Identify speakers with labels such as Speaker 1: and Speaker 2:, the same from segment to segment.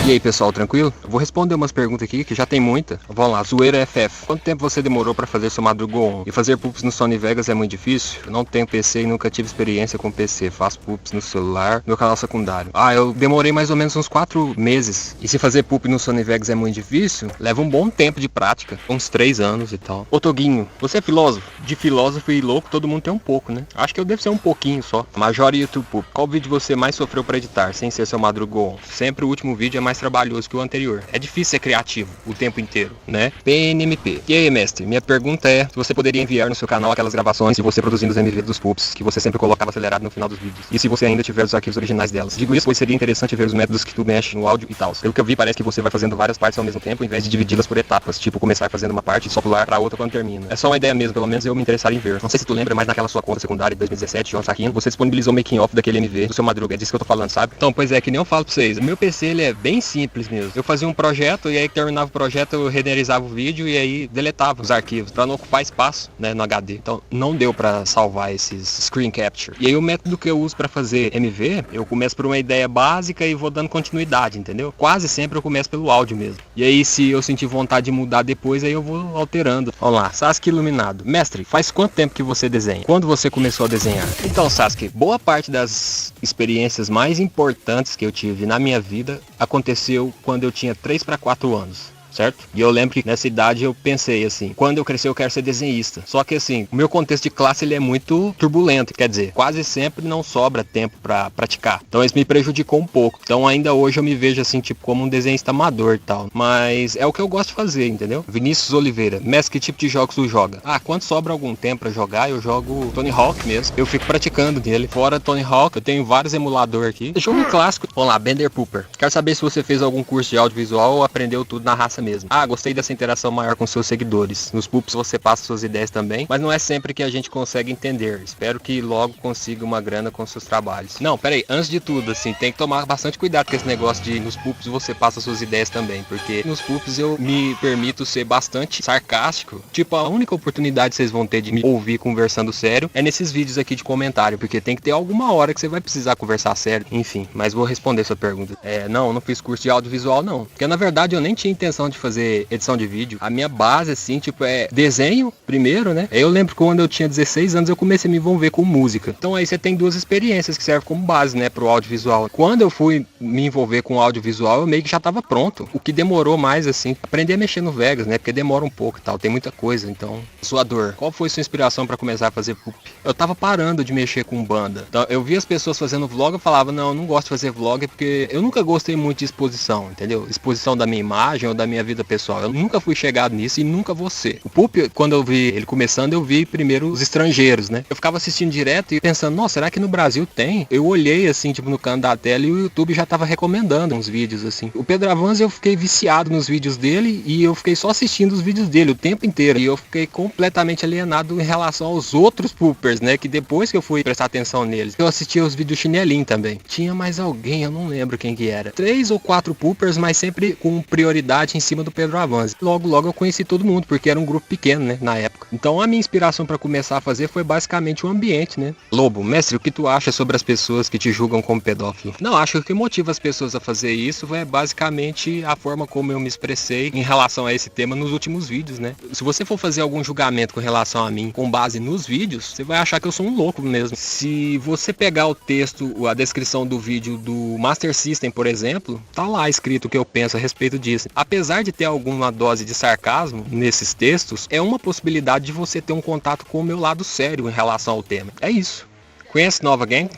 Speaker 1: E aí pessoal, tranquilo? Eu vou responder umas perguntas aqui que já tem muita. Vamos lá, Zoeira FF. Quanto tempo você demorou pra fazer seu Madruga On? E fazer poops no Sony Vegas é muito difícil? Eu não tenho PC e nunca tive experiência com PC. Faço poops no celular, no meu canal secundário. Eu demorei mais ou menos uns 4 meses. E se fazer poop no Sony Vegas é muito difícil, leva um bom tempo de prática. Uns 3 anos e tal. Ô Toguinho, você é filósofo? De filósofo e louco todo mundo tem um pouco, né? Acho que eu devo ser um pouquinho só. Major YouTube Poop. Qual vídeo você mais sofreu pra editar, sem ser seu Madruga On? Sempre o último vídeo é mais trabalhoso que o anterior. É difícil ser criativo o tempo inteiro, né? PNMP. E aí, mestre? Minha pergunta é se você poderia enviar no seu canal aquelas gravações de você produzindo os MV dos poops que você sempre colocava acelerado no final dos vídeos. E se você ainda tiver os arquivos originais delas. Digo isso pois seria interessante ver os métodos que tu mexe no áudio e tal. Pelo que eu vi, parece que você vai fazendo várias partes ao mesmo tempo, ao invés de dividi-las por etapas. Tipo, começar fazendo uma parte e só pular pra outra quando termina. É só uma ideia mesmo, pelo menos eu me interessar em ver. Não sei se tu lembra, mas naquela sua conta secundária de 2017, João Saquinho, você disponibilizou o making off daquele MV do seu Madruga. É disso que eu tô falando, sabe? Então, pois é, que nem eu falo pra vocês. O meu PC, ele é bem simples mesmo. Eu fazia um projeto e aí que terminava o projeto eu renderizava o vídeo e aí deletava os arquivos pra não ocupar espaço, né, no HD. Então não deu pra salvar esses screen capture. E aí o método que eu uso pra fazer MV, eu começo por uma ideia básica e vou dando continuidade, entendeu? Quase sempre eu começo pelo áudio mesmo. E aí se eu sentir vontade de mudar depois, aí eu vou alterando. Vamos lá, Sasuke Iluminado. Mestre, faz quanto tempo que você desenha? Quando você começou a desenhar? Então, Sasuke, boa parte das experiências mais importantes que eu tive na minha vida aconteceu quando eu tinha 3 para 4 anos. Certo? E eu lembro que nessa idade eu pensei assim, quando eu crescer eu quero ser desenhista. Só que assim, o meu contexto de classe ele é muito turbulento, quer dizer, quase sempre não sobra tempo pra praticar. Então isso me prejudicou um pouco. Então ainda hoje eu me vejo assim, tipo, como um desenhista amador e tal. Mas é o que eu gosto de fazer, entendeu? Vinícius Oliveira, mestre, que tipo de jogos tu joga? Quando sobra algum tempo pra jogar, eu jogo Tony Hawk mesmo. Eu fico praticando nele. Fora Tony Hawk, eu tenho vários emuladores aqui. Jogo clássico. Vamos lá, Bender Pooper. Quero saber se você fez algum curso de audiovisual ou aprendeu tudo na raça mesmo. Gostei dessa interação maior com seus seguidores. Nos poops você passa suas ideias também, mas não é sempre que a gente consegue entender. Espero que logo consiga uma grana com seus trabalhos. Não, peraí, antes de tudo, assim, tem que tomar bastante cuidado com esse negócio de nos poops você passa suas ideias também, porque nos poops eu me permito ser bastante sarcástico. Tipo, a única oportunidade que vocês vão ter de me ouvir conversando sério é nesses vídeos aqui de comentário, porque tem que ter alguma hora que você vai precisar conversar sério. Enfim, mas vou responder sua pergunta. Não fiz curso de audiovisual não, porque na verdade eu nem tinha intenção de fazer edição de vídeo. A minha base, assim, tipo, é desenho primeiro, né? Eu lembro que quando eu tinha 16 anos eu comecei a me envolver com música. Então aí você tem duas experiências que servem como base, né, pro audiovisual. Quando eu fui me envolver com audiovisual, eu meio que já tava pronto. O que demorou mais, assim, aprender a mexer no Vegas, né? Porque demora um pouco e tal, tem muita coisa. Então, sua dor. Qual foi sua inspiração pra começar a fazer poop? Eu tava parando de mexer com banda. Então, eu via as pessoas fazendo vlog, eu falava, não, eu não gosto de fazer vlog porque eu nunca gostei muito de exposição, entendeu? Exposição da minha imagem ou da minha vida pessoal. Eu nunca fui chegado nisso e nunca vou ser. O Poop, quando eu vi ele começando, eu vi primeiro os estrangeiros, né? Eu ficava assistindo direto e pensando, nossa, será que no Brasil tem? Eu olhei assim, tipo, no canto da tela e o YouTube já tava recomendando uns vídeos assim. O Pedro Avanzi, eu fiquei viciado nos vídeos dele e eu fiquei só assistindo os vídeos dele o tempo inteiro. E eu fiquei completamente alienado em relação aos outros Poopers, né? Que depois que eu fui prestar atenção neles, eu assistia os vídeos chinelinho também. Tinha mais alguém, eu não lembro quem que era. 3 ou 4 Poopers, mas sempre com prioridade em cima do Pedro Avanzi. Logo eu conheci todo mundo, porque era um grupo pequeno, né, na época. Então a minha inspiração para começar a fazer foi basicamente o ambiente, né. Lobo, mestre, o que tu acha sobre as pessoas que te julgam como pedófilo? Não, acho que o que motiva as pessoas a fazer isso é basicamente a forma como eu me expressei em relação a esse tema nos últimos vídeos, né. Se você for fazer algum julgamento com relação a mim com base nos vídeos, você vai achar que eu sou um louco mesmo. Se você pegar o texto, a descrição do vídeo do Master System, por exemplo, tá lá escrito o que eu penso a respeito disso. Apesar de ter alguma dose de sarcasmo nesses textos, é uma possibilidade de você ter um contato com o meu lado sério em relação ao tema. É isso. Conhece Nova Gang?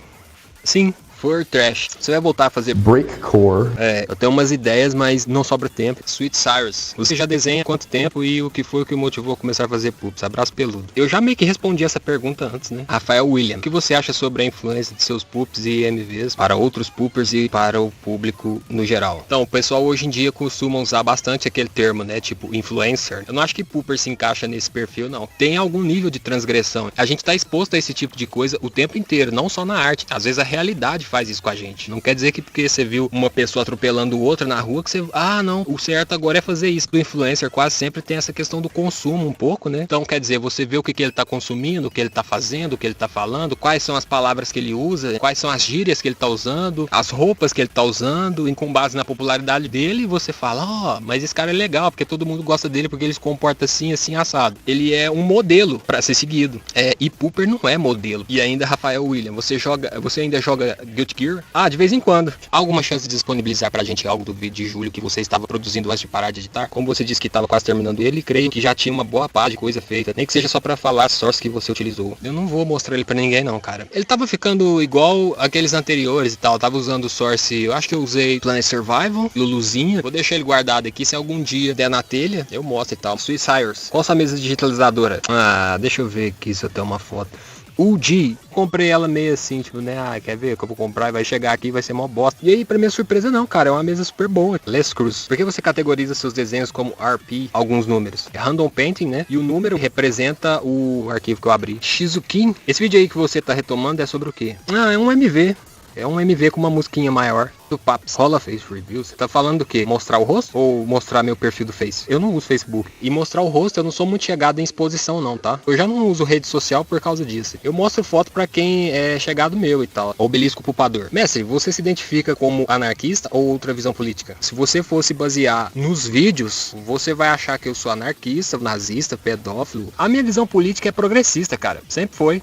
Speaker 1: Sim. For Trash. Você vai voltar a fazer
Speaker 2: Breakcore.
Speaker 1: Eu tenho umas ideias, mas não sobra tempo. Sweet Cyrus. Você já desenha há quanto tempo e o que foi o que motivou a começar a fazer poops? Abraço peludo. Eu já meio que respondi essa pergunta antes, né? Rafael William. O que você acha sobre a influência de seus poops e MVs para outros poopers e para o público no geral? Então, o pessoal hoje em dia costuma usar bastante aquele termo, né? Tipo, influencer. Eu não acho que pooper se encaixa nesse perfil, não. Tem algum nível de transgressão. A gente tá exposto a esse tipo de coisa o tempo inteiro, não só na arte. Às vezes a realidade faz isso com a gente. Não quer dizer que porque você viu uma pessoa atropelando outra na rua, que você... Ah, não, o certo agora é fazer isso. O influencer quase sempre tem essa questão do consumo um pouco, né? Então, quer dizer, você vê o que ele tá consumindo, o que ele tá fazendo, o que ele tá falando, quais são as palavras que ele usa, quais são as gírias que ele tá usando, as roupas que ele tá usando, e com base na popularidade dele, você fala, ó, mas esse cara é legal, porque todo mundo gosta dele, porque ele se comporta assim, assim, assado. Ele é um modelo pra ser seguido. E Pooper não é modelo. E ainda, Rafael William, você ainda joga Guilty Gear? Ah, de vez em quando. Há alguma chance de disponibilizar pra gente algo do vídeo de julho que você estava produzindo antes de parar de editar? Como você disse que estava quase terminando ele, creio que já tinha uma boa pá de coisa feita. Nem que seja só pra falar a source que você utilizou. Eu não vou mostrar ele pra ninguém não, cara. Ele tava ficando igual aqueles anteriores e tal. Eu tava usando o source, eu acho que eu usei Planet Survival, Luluzinha. Vou deixar ele guardado aqui, se algum dia der na telha, eu mostro e tal. Swiss Hires. Qual essa mesa digitalizadora? Ah, deixa eu ver aqui se eu tenho uma foto. UG, comprei ela meio assim, tipo, né, quer ver que eu vou comprar e vai chegar aqui e vai ser mó bosta. E aí, pra minha surpresa, não, cara, é uma mesa super boa. Les Cruz. Por que você categoriza seus desenhos como RP, alguns números? É Random Painting, né? E o número representa o arquivo que eu abri. Shizuki. Esse vídeo aí que você tá retomando é sobre o quê? Ah, é um MV. É um MV com uma musiquinha maior. Do Paps. Rola Face Review. Você tá falando do quê? Mostrar o rosto? Ou mostrar meu perfil do Face? Eu não uso Facebook. E mostrar o rosto, eu não sou muito chegado em exposição não, tá? Eu já não uso rede social por causa disso. Eu mostro foto pra quem é chegado meu e tal. Obelisco Pupador. Mestre, você se identifica como anarquista ou outra visão política? Se você fosse basear nos vídeos, você vai achar que eu sou anarquista, nazista, pedófilo. A minha visão política é progressista, cara. Sempre foi.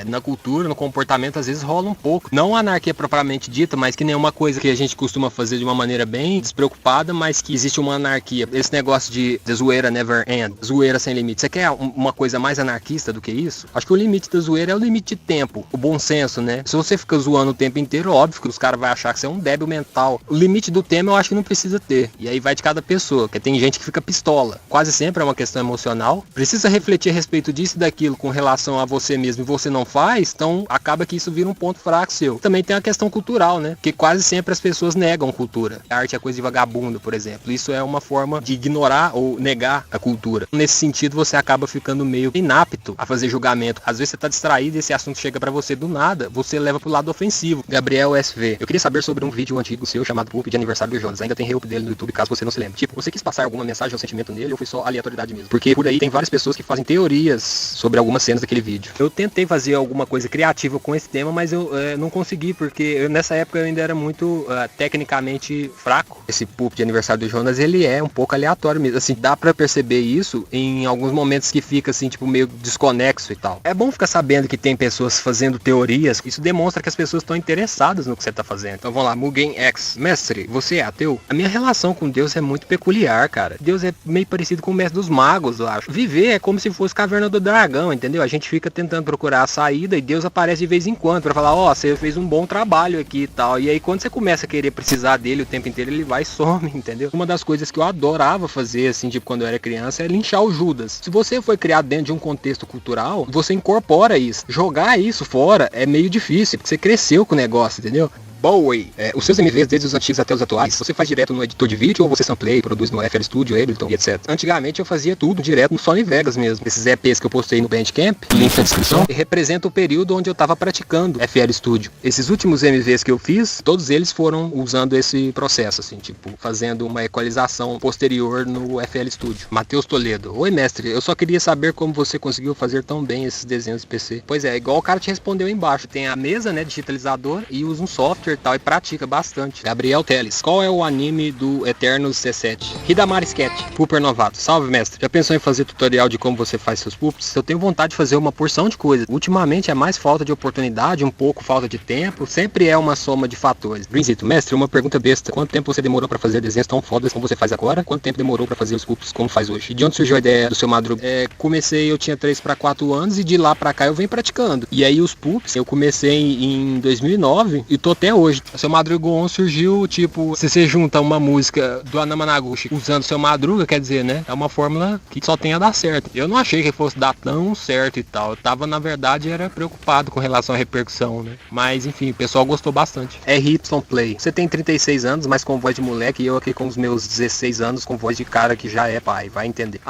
Speaker 1: Na cultura, no comportamento, às vezes rola um pouco. Não a anarquia propriamente dita, mas que nenhuma coisa que a gente costuma fazer de uma maneira bem despreocupada, mas que existe uma anarquia. Esse negócio de zoeira never end, zoeira sem limite. Você quer uma coisa mais anarquista do que isso? Acho que o limite da zoeira é o limite de tempo, o bom senso, né? Se você fica zoando o tempo inteiro, óbvio que os caras vão achar que você é um débil mental. O limite do tema eu acho que não precisa ter. E aí vai de cada pessoa, porque tem gente que fica pistola. Quase sempre é uma questão emocional. Precisa refletir a respeito disso e daquilo com relação a você mesmo e você não faz, então acaba que isso vira um ponto fraco seu. Também tem a questão cultural, né? Porque quase sempre as pessoas negam cultura. A arte é coisa de vagabundo, por exemplo. Isso é uma forma de ignorar ou negar a cultura. Nesse sentido, você acaba ficando meio inapto a fazer julgamento. Às vezes você tá distraído e esse assunto chega pra você do nada, você leva pro lado ofensivo. Gabriel SV. Eu queria saber sobre um vídeo antigo seu chamado Poop de aniversário do Jonas. Ainda tem reúp dele no YouTube, caso você não se lembre. Tipo, você quis passar alguma mensagem ou sentimento nele ou foi só aleatoriedade mesmo? Porque por aí tem várias pessoas que fazem teorias sobre algumas cenas daquele vídeo. Eu tentei fazer alguma coisa criativa com esse tema, mas eu não consegui, porque nessa época eu ainda era muito tecnicamente fraco. Esse Poop de aniversário do Jonas, ele é um pouco aleatório mesmo. Assim, dá pra perceber isso em alguns momentos que fica assim, tipo, meio desconexo e tal. É bom ficar sabendo que tem pessoas fazendo teorias. Isso demonstra que as pessoas estão interessadas no que você tá fazendo. Então vamos lá, Mugen X. Mestre, você é ateu? A minha relação com Deus é muito peculiar, cara. Deus é meio parecido com o mestre dos magos, eu acho. Viver é como se fosse Caverna do Dragão, entendeu? A gente fica tentando procurar a saída e Deus aparece de vez em quando pra falar, ó, você fez um bom trabalho aqui e tal. E aí quando você começa a querer precisar dele o tempo inteiro, ele vai e some, entendeu? Uma das coisas que eu adorava fazer, assim, tipo, quando eu era criança, é linchar o Judas. Se você foi criado dentro de um contexto cultural, você incorpora isso. Jogar isso fora é meio difícil, porque você cresceu com o negócio, entendeu? Bowie. Os seus MVs, desde os antigos até os atuais, você faz direto no editor de vídeo ou você sampleia e produz no FL Studio, Ableton e etc. Antigamente eu fazia tudo direto no Sony Vegas mesmo. Esses EPs que eu postei no Bandcamp, link na descrição, representa o período onde eu tava praticando FL Studio. Esses últimos MVs que eu fiz, todos eles foram usando esse processo, assim, tipo, fazendo uma equalização posterior no FL Studio. Matheus Toledo. Oi, mestre, eu só queria saber como você conseguiu fazer tão bem esses desenhos de PC. Pois é, igual o cara te respondeu aí embaixo. Tem a mesa, né, digitalizador e usa um software tal, e pratica bastante. Gabriel Teles. Qual é o anime do Eternos C7? Hidamari Sketch. Pooper novato. Salve, mestre. Já pensou em fazer tutorial de como você faz seus poops? Eu tenho vontade de fazer uma porção de coisas. Ultimamente é mais falta de oportunidade, um pouco falta de tempo. Sempre é uma soma de fatores. Brinsito, mestre, uma pergunta besta. Quanto tempo você demorou pra fazer desenhos tão fodas como você faz agora? Quanto tempo demorou pra fazer os poops como faz hoje? E de onde surgiu a ideia do seu Madruga? Comecei, eu tinha 3 para 4 anos e de lá pra cá eu venho praticando. E aí os poops, eu comecei em 2009 e tô até hoje. O seu Madruga On surgiu, tipo, se você junta uma música do Anamanaguchi usando seu Madruga, quer dizer, né? É uma fórmula que só tem a dar certo. Eu não achei que fosse dar tão certo e tal. Eu tava, na verdade, era preocupado com relação à repercussão, né? Mas, enfim, o pessoal gostou bastante. RY Play. Você tem 36 anos, mas com voz de moleque, e eu aqui com os meus 16 anos com voz de cara que já é pai. Vai entender.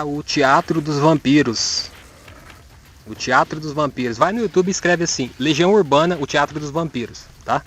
Speaker 1: O Teatro dos Vampiros. O Teatro dos Vampiros. Vai no YouTube e escreve assim, Legião Urbana, o Teatro dos Vampiros, tá?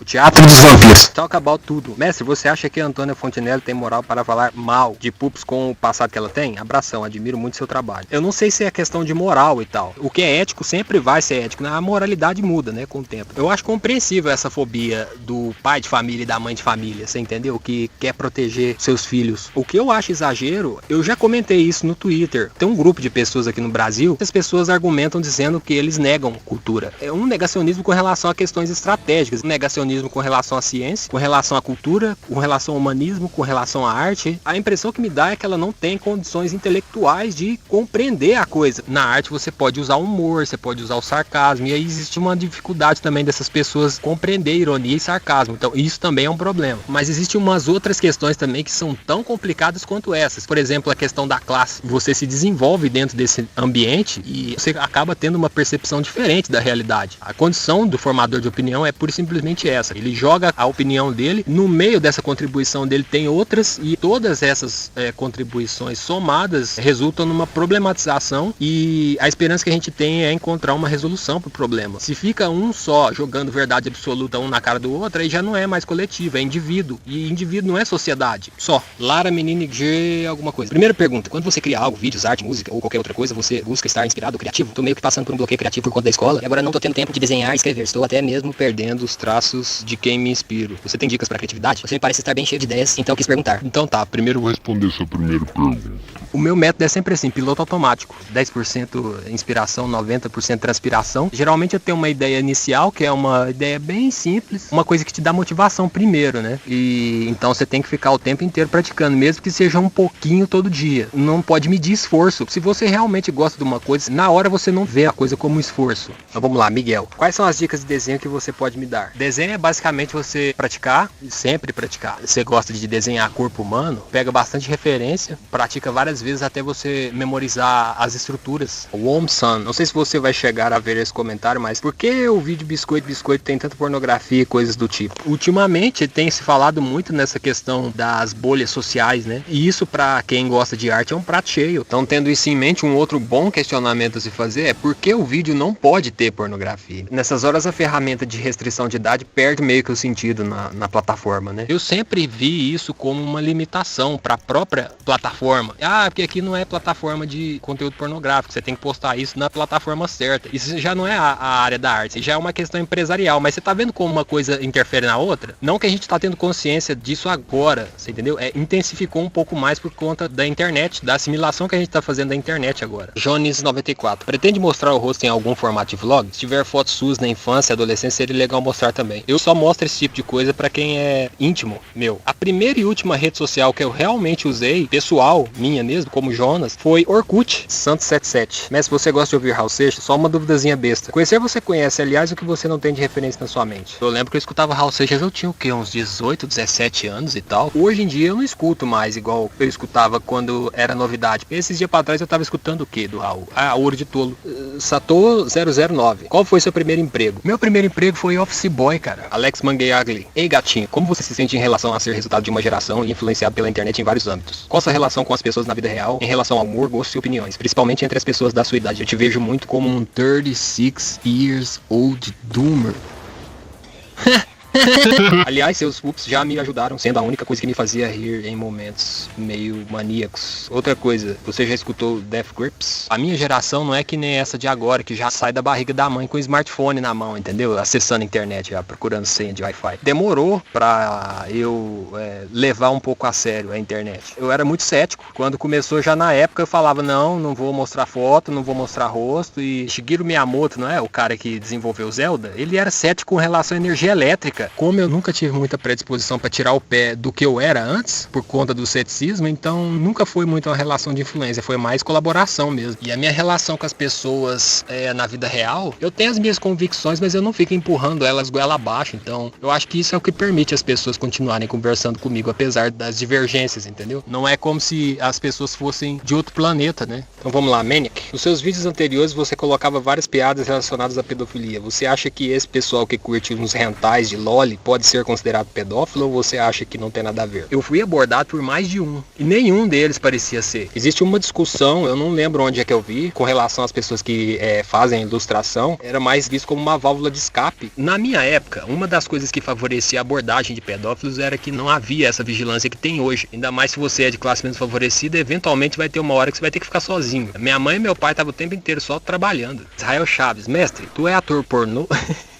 Speaker 1: O Teatro dos Vampiros. Talk about tudo. Mestre, você acha que a Antônia Fontinelli tem moral para falar mal de Pups com o passado que ela tem? Abração, admiro muito seu trabalho. Eu não sei se é questão de moral e tal. O que é ético sempre vai ser ético. A moralidade muda, né, com o tempo. Eu acho compreensível essa fobia do pai de família e da mãe de família, você entendeu? Que quer proteger seus filhos. O que eu acho exagero, eu já comentei isso no Twitter. Tem um grupo de pessoas aqui no Brasil, as pessoas argumentam dizendo que eles negam cultura. É um negacionismo com relação a questões estratégicas. Um negacionismo com relação à ciência, com relação à cultura, com relação ao humanismo, com relação à arte. A impressão que me dá é que ela não tem condições intelectuais de compreender a coisa. Na arte você pode usar o humor, você pode usar o sarcasmo, e aí existe uma dificuldade também dessas pessoas compreender ironia e sarcasmo. Então isso também é um problema. Mas existem umas outras questões também que são tão complicadas quanto essas. Por exemplo, a questão da classe. Você se desenvolve dentro desse ambiente e você acaba tendo uma percepção diferente da realidade. A condição do formador de opinião é pura e simplesmente essa. Ele joga a opinião dele, no meio dessa contribuição dele tem outras, e todas essas contribuições somadas resultam numa problematização, e a esperança que a gente tem é encontrar uma resolução para o problema. Se fica um só jogando verdade absoluta um na cara do outro, aí já não é mais coletivo, é indivíduo, e indivíduo não é sociedade. Só. Lara Menini G alguma coisa. Primeira pergunta, quando você cria algo, vídeos, arte, música ou qualquer outra coisa, você busca estar inspirado, criativo? Tô meio que passando por um bloqueio criativo por conta da escola, e agora não tô tendo tempo de desenhar e escrever, estou até mesmo perdendo os traços de quem me inspiro. Você tem dicas para criatividade? Você me parece estar bem cheio de ideias, então quis perguntar. Então tá, primeiro eu vou responder sua primeira pergunta. O meu método é sempre assim, piloto automático. 10% inspiração, 90% transpiração. Geralmente eu tenho uma ideia inicial, que é uma ideia bem simples, uma coisa que te dá motivação primeiro, né? E então você tem que ficar o tempo inteiro praticando, mesmo que seja um pouquinho todo dia. Não pode medir esforço. Se você realmente gosta de uma coisa, na hora você não vê a coisa como esforço. Então vamos lá, Miguel. Quais são as dicas de desenho que você pode me dar? Desenho é basicamente você praticar, sempre praticar. Você gosta de desenhar corpo humano, pega bastante referência, pratica várias vezes até você memorizar as estruturas. Womson, não sei se você vai chegar a ver esse comentário, mas por que o vídeo Biscoito tem tanta pornografia e coisas do tipo? Ultimamente tem se falado muito nessa questão das bolhas sociais, né? E isso, pra quem gosta de arte, é um prato cheio. Então, tendo isso em mente, um outro bom questionamento a se fazer é por que o vídeo não pode ter pornografia? Nessas horas a ferramenta de restrição de idade perde meio que o sentido na plataforma, né? Eu sempre vi isso como uma limitação para a própria plataforma. Ah, porque aqui não é plataforma de conteúdo pornográfico, você tem que postar isso na plataforma certa. Isso já não é a área da arte, já é uma questão empresarial, mas você tá vendo como uma coisa interfere na outra? Não que a gente tá tendo consciência disso agora, você entendeu? Intensificou um pouco mais por conta da internet, da assimilação que a gente tá fazendo da internet agora. Jones94, pretende mostrar o rosto em algum formato de vlog? Se tiver fotos suas na infância e adolescência, seria legal mostrar também. Eu só mostro esse tipo de coisa pra quem é íntimo meu. A primeira e última rede social que eu realmente usei, pessoal, minha mesmo, como Jonas, foi Orkut, Santos77. Mas se você gosta de ouvir Raul Seixas, só uma duvidazinha besta. Conhecer você conhece, aliás, o que você não tem de referência na sua mente. Eu lembro que eu escutava Raul Seixas, eu tinha o quê? Uns 18, 17 anos e tal. Hoje em dia eu não escuto mais igual eu escutava quando era novidade. Esses dias pra trás eu tava escutando o quê do Raul? Ah, Ouro de Tolo. Sator 009. Qual foi seu primeiro emprego? Meu primeiro emprego foi office boy, cara. Alex Mangueiagli. Ei, gatinho, como você se sente em relação a ser resultado de uma geração e influenciado pela internet em vários âmbitos? Qual a sua relação com as pessoas na vida real em relação ao humor, gostos e opiniões? Principalmente entre as pessoas da sua idade. Eu te vejo muito como um 36 years old doomer. Aliás, seus whoops já me ajudaram, sendo a única coisa que me fazia rir em momentos meio maníacos. Outra coisa, você já escutou Death Grips? A minha geração não é que nem essa de agora, que já sai da barriga da mãe com o smartphone na mão, entendeu? Acessando a internet, já procurando senha de Wi-Fi. Demorou pra eu levar um pouco a sério a internet. Eu era muito cético. Quando começou, já na época, eu falava, não vou mostrar foto, não vou mostrar rosto. E Shigeru Miyamoto, não é? O cara que desenvolveu Zelda, ele era cético com relação à energia elétrica. Como eu nunca tive muita predisposição para tirar o pé do que eu era antes, por conta do ceticismo, então nunca foi muito uma relação de influência, foi mais colaboração mesmo. E a minha relação com as pessoas na vida real, eu tenho as minhas convicções, mas eu não fico empurrando elas goela abaixo, então eu acho que isso é o que permite as pessoas continuarem conversando comigo, apesar das divergências, entendeu? Não é como se as pessoas fossem de outro planeta, né? Então vamos lá, Maniac. Nos seus vídeos anteriores você colocava várias piadas relacionadas à pedofilia. Você acha que esse pessoal que curte uns rentais de LOL Loli pode ser considerado pedófilo ou você acha que não tem nada a ver? Eu fui abordado por mais de um e nenhum deles parecia ser. Existe uma discussão, eu não lembro onde é que eu vi, com relação às pessoas que fazem ilustração, era mais visto como uma válvula de escape. Na minha época, uma das coisas que favorecia a abordagem de pedófilos era que não havia essa vigilância que tem hoje. Ainda mais se você é de classe menos favorecida, eventualmente vai ter uma hora que você vai ter que ficar sozinho. Minha mãe e meu pai estavam o tempo inteiro só trabalhando. Israel Chaves, mestre, tu é ator pornô?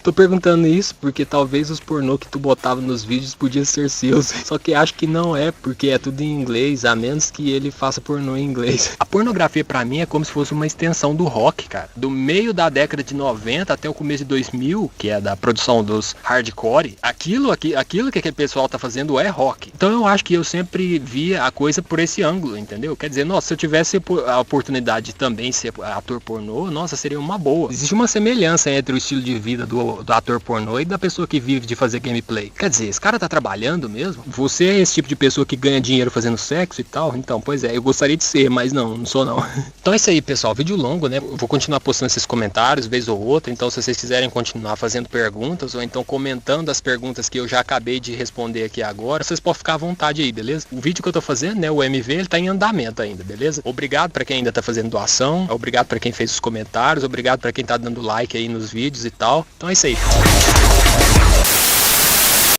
Speaker 1: Tô perguntando isso porque talvez os pornô que tu botava nos vídeos podiam ser seus. Só que acho que não é, porque é tudo em inglês, a menos que ele faça pornô em inglês. A pornografia pra mim é como se fosse uma extensão do rock, cara. Do meio da década de 90 até o começo de 2000, que é da produção dos hardcore, aquilo que aquele pessoal tá fazendo é rock. Então eu acho que eu sempre via a coisa por esse ângulo, entendeu? Quer dizer, nossa, se eu tivesse a oportunidade de também ser ator pornô, nossa, seria uma boa. Existe uma semelhança entre o estilo de vida do ator pornô e da pessoa que vive de fazer gameplay. Quer dizer, esse cara tá trabalhando mesmo? Você é esse tipo de pessoa que ganha dinheiro fazendo sexo e tal? Então, pois é, eu gostaria de ser, mas não sou não. Então é isso aí, pessoal, vídeo longo, né? Eu vou continuar postando esses comentários, vez ou outra, então se vocês quiserem continuar fazendo perguntas, ou então comentando as perguntas que eu já acabei de responder aqui agora, vocês podem ficar à vontade aí, beleza? O vídeo que eu tô fazendo, né, o MV, ele tá em andamento ainda, beleza? Obrigado pra quem ainda tá fazendo doação, obrigado pra quem fez os comentários, obrigado pra quem tá dando like aí nos vídeos e tal. Então é isso aí.